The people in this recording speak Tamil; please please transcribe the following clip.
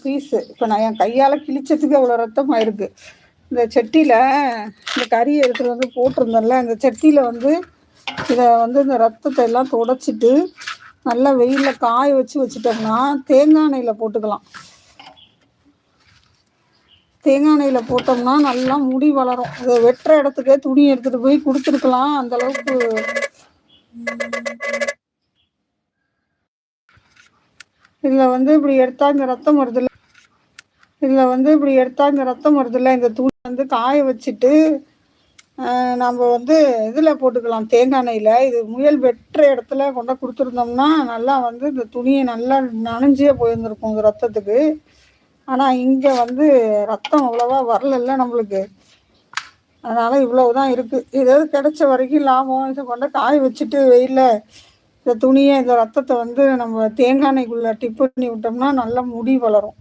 பீஸு இப்போ நான் என் கையால் கிழிச்சதுக்கு அவ்வளோ ரத்தம் ஆயிருக்கு. இந்த சட்டியில் இந்த கறி எடுத்துகிட்டு வந்து போட்டிருந்தேன்ல, இந்த சட்டியில் வந்து இதை வந்து இந்த ரத்தத்தை எல்லாம் துடைச்சிட்டு நல்லா வெயிலில் காய வச்சுட்டோம்னா தேங்காய் எண்ணெயில் போட்டுக்கலாம். தேங்காய் எண்ணெயில் போட்டோம்னா நல்லா முடி வளரும். இதை வெட்டுற இடத்துக்கே துணி எடுத்துகிட்டு போய் கொடுத்துருக்கலாம். அந்தளவுக்கு இதில் வந்து இப்படி எடுத்தால் இந்த ரத்தம் வருதில்ல, இந்த துணி வந்து காய வச்சுட்டு நம்ம வந்து இதில் போட்டுக்கலாம் தேங்காய் எண்ணெயில். இது முயல் வெட்டுற இடத்துல கொண்டு கொடுத்துருந்தோம்னா நல்லா வந்து இந்த துணியை நல்லா நனைஞ்சே போயிருந்துருக்கும் இந்த ரத்தத்துக்கு. ஆனால் இங்கே வந்து ரத்தம் அவ்வளோவா வரல நம்மளுக்கு, அதனால் இவ்வளவு தான் இருக்குது. ஏதாவது கிடைச்ச வரைக்கும் லாபம். இதை கொண்டு காய வச்சுட்டு வெயிலில் இந்த துணியை இந்த ரத்தத்தை வந்து நம்ம தேங்காய் எண்ணெய்க்குள்ளே டிப் பண்ணி விட்டோம்னா நல்லா முடி வளரும்.